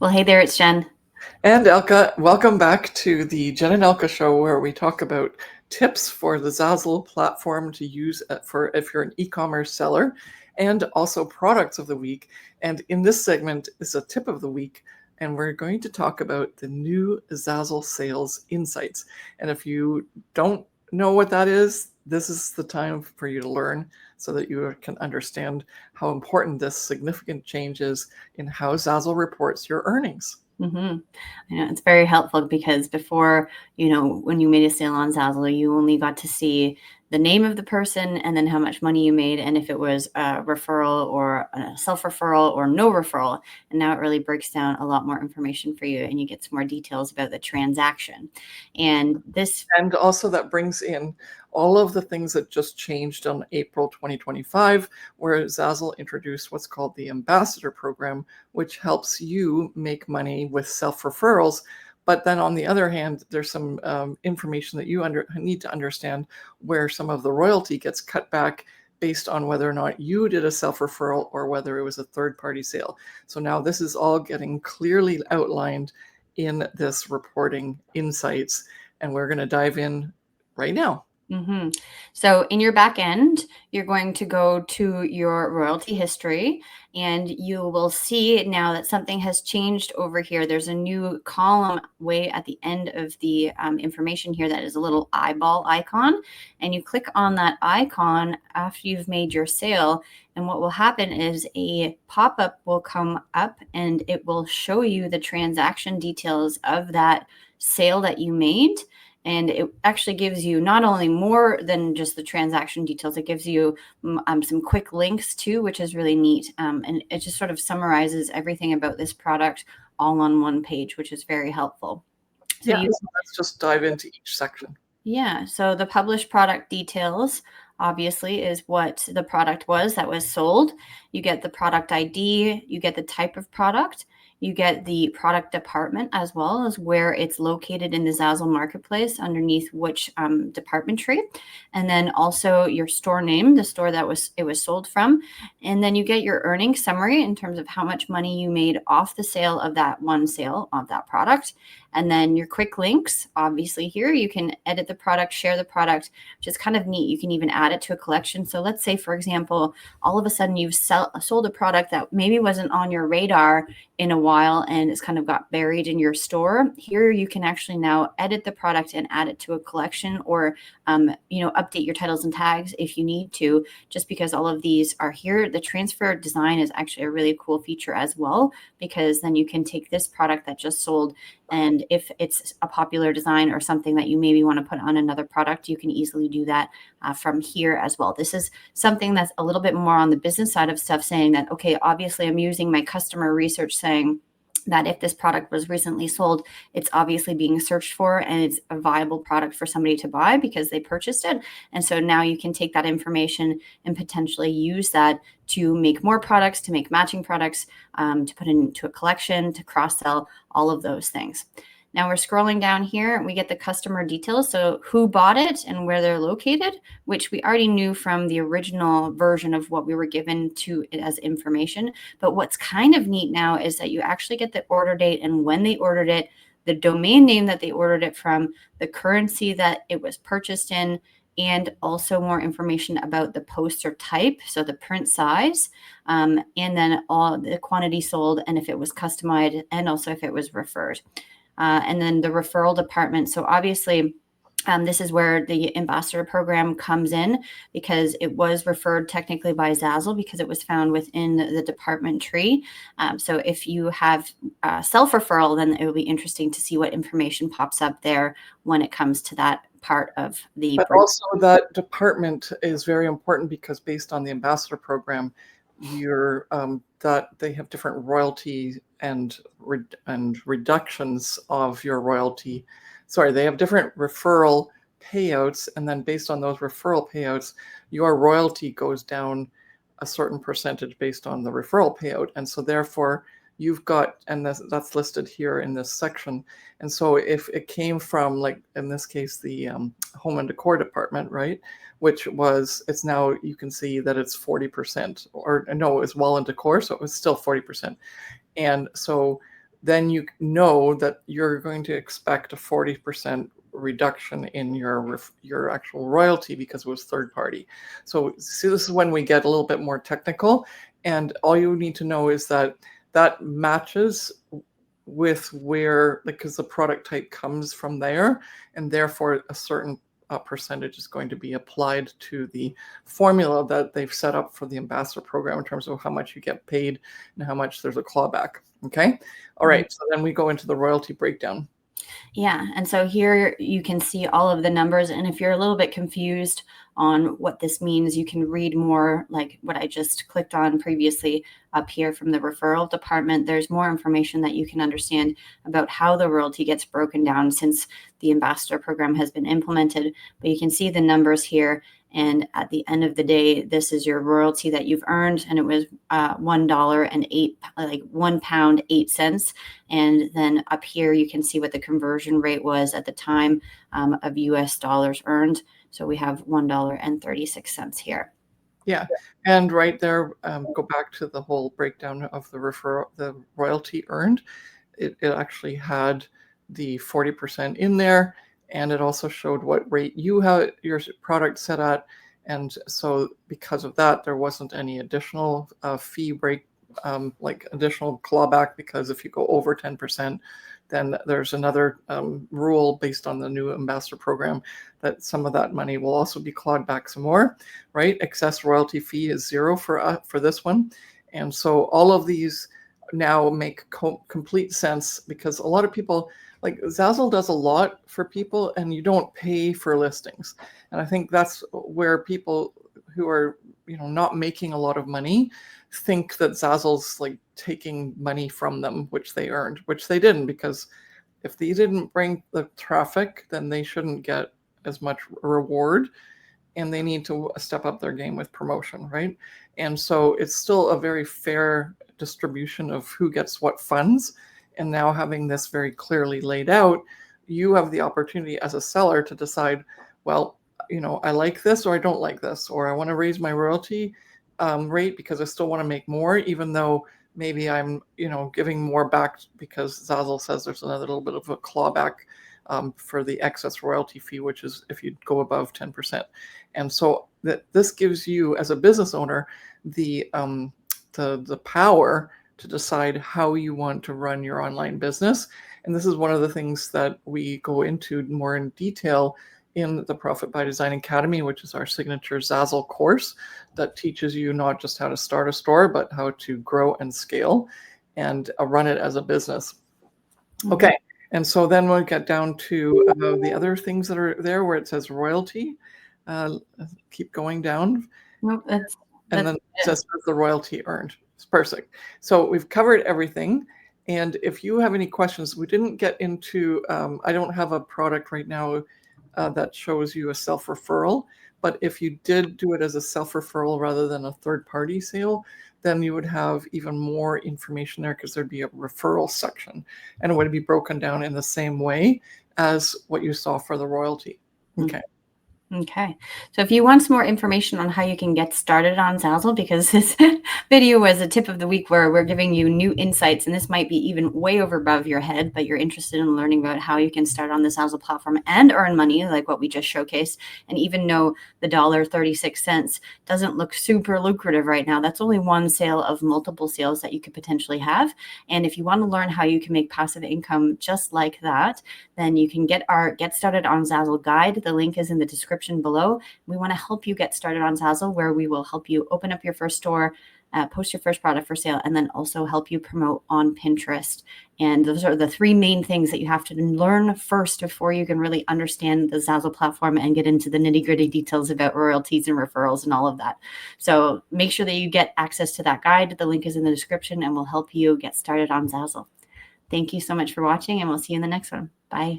Well, hey there, it's Jen. And Elke, welcome back to the Jen and Elke show, where we talk about tips for the Zazzle platform to use for if you're an e-commerce seller, and also products of the week. And in this segment is a tip of the week, and we're going to talk about the new Zazzle Sales Insights. And if you don't know what that is, this is the time for you to learn so that you can understand how important this significant change is in how Zazzle reports your earnings. Mm-hmm. I know it's very helpful because before, when you made a sale on Zazzle, you only got to see the name of the person and then how much money you made and if it was a referral or a self-referral or no referral. And now it really breaks down a lot more information for you and you get some more details about the transaction. And also that brings in all of the things that just changed on April 2025, where Zazzle introduced what's called the Ambassador Program, which helps you make money with self-referrals. But then on the other hand, there's some information that you need to understand where some of the royalty gets cut back based on whether or not you did a self-referral or whether it was a third-party sale. So now this is all getting clearly outlined in this reporting insights, and we're going to dive in right now. Mm-hmm. So in your back end, you're going to go to your royalty history and you will see now that something has changed over here. There's a new column way at the end of the information here that is a little eyeball icon. And you click on that icon after you've made your sale. And what will happen is a pop-up will come up and it will show you the transaction details of that sale that you made. And it actually gives you not only more than just the transaction details, it gives you some quick links too, which is really neat. And it just sort of summarizes everything about this product all on one page, which is very helpful. So let's just dive into each section. Yeah, so the published product details obviously is what the product was that was sold. You get the product ID, you get the type of product, you get the product department as well as where it's located in the Zazzle marketplace underneath which department tree. And then also your store name, the store that it was sold from. And then you get your earnings summary in terms of how much money you made off the sale of that one sale of that product. And then your quick links, obviously here, you can edit the product, share the product, which is kind of neat. You can even add it to a collection. So let's say, for example, all of a sudden you've sold a product that maybe wasn't on your radar in a while and it's kind of got buried in your store. Here you can actually now edit the product and add it to a collection or, update your titles and tags if you need to, just because all of these are here. The transfer design is actually a really cool feature as well, because then you can take this product that just sold, and if it's a popular design or something that you maybe want to put on another product, you can easily do that from here as well. This is something that's a little bit more on the business side of stuff, saying that, okay, obviously I'm using my customer research saying that if this product was recently sold, it's obviously being searched for and it's a viable product for somebody to buy because they purchased it. And so now you can take that information and potentially use that to make more products, to make matching products, to put into a collection, to cross-sell, all of those things. Now we're scrolling down here and we get the customer details. So who bought it and where they're located, which we already knew from the original version of what we were given to it as information. But what's kind of neat now is that you actually get the order date and when they ordered it, the domain name that they ordered it from, the currency that it was purchased in, and also more information about the poster type, so the print size, and then all the quantity sold and if it was customized and also if it was referred. And then the referral department. So obviously, this is where the ambassador program comes in because it was referred technically by Zazzle because it was found within the department tree. So if you have self-referral, then it will be interesting to see what information pops up there when it comes to that part of the. But also that department is very important because based on the ambassador program, that they have different royalty and reductions of your royalty. Sorry, they have different referral payouts, and then based on those referral payouts, your royalty goes down a certain percentage based on the referral payout. And so therefore you've got, and that's listed here in this section. And so if it came from, like in this case, the home and decor department, right, which was, it's now, you can see that it's 40%, or no, it was wall and decor, so it was still 40%. And so then you know that you're going to expect a 40% reduction in your actual royalty because it was third party. So see, this is when we get a little bit more technical, and all you need to know is that that matches with where, because the product type comes from there, and therefore a certain percentage is going to be applied to the formula that they've set up for the ambassador program in terms of how much you get paid and how much there's a clawback. Okay. All right. So then we go into the royalty breakdown. Yeah. And so here you can see all of the numbers. And if you're a little bit confused on what this means, you can read more like what I just clicked on previously up here from the referral department. There's more information that you can understand about how the royalty gets broken down since the ambassador program has been implemented. But you can see the numbers here. And at the end of the day, this is your royalty that you've earned, and it was $1.08, like £1.08. And then up here, you can see what the conversion rate was at the time of US dollars earned. So we have $1.36 here. Yeah, and right there, go back to the whole breakdown of the royalty earned. It actually had the 40% in there, and it also showed what rate you have your product set at. And so because of that, there wasn't any additional fee break, like additional clawback, because if you go over 10%, then there's another rule based on the new ambassador program that some of that money will also be clawed back some more, right? Excess royalty fee is zero for this one. And so all of these now make complete sense, because a lot of people, like Zazzle does a lot for people and you don't pay for listings. And I think that's where people who are, not making a lot of money think that Zazzle's like taking money from them, which they earned, which they didn't, because if they didn't bring the traffic, then they shouldn't get as much reward, and they need to step up their game with promotion, right? And so it's still a very fair distribution of who gets what funds. And now having this very clearly laid out, you have the opportunity as a seller to decide, well, I like this or I don't like this, or I want to raise my royalty rate because I still want to make more, even though maybe I'm, giving more back because Zazzle says there's another little bit of a clawback for the excess royalty fee, which is if you go above 10%. And so this gives you as a business owner the power to decide how you want to run your online business. And this is one of the things that we go into more in detail in the Profit by Design Academy, which is our signature Zazzle course that teaches you not just how to start a store, but how to grow and scale and run it as a business. Mm-hmm. Okay. And so then we'll get down to the other things that are there where it says royalty. Keep going down. Nope, and then it says the royalty earned. It's perfect. So we've covered everything. And if you have any questions, we didn't get into, I don't have a product right now that shows you a self-referral. But if you did do it as a self-referral rather than a third-party sale, then you would have even more information there, because there'd be a referral section, and it would be broken down in the same way as what you saw for the royalty. Okay. Okay. So if you want some more information on how you can get started on Zazzle, because this video was a tip of the week where we're giving you new insights, and this might be even way over above your head, but you're interested in learning about how you can start on the Zazzle platform and earn money like what we just showcased, and even know the $1.36 doesn't look super lucrative right now. That's only one sale of multiple sales that you could potentially have. And if you want to learn how you can make passive income just like that, then you can get our Get Started on Zazzle guide. The link is in the description below. We want to help you get started on Zazzle, where we will help you open up your first store, post your first product for sale, and then also help you promote on Pinterest. And those are the three main things that you have to learn first before you can really understand the Zazzle platform and get into the nitty-gritty details about royalties and referrals and all of that. So make sure that you get access to that guide. The link is in the description, and we'll help you get started on Zazzle. Thank you so much for watching, and we'll see you in the next one. Bye.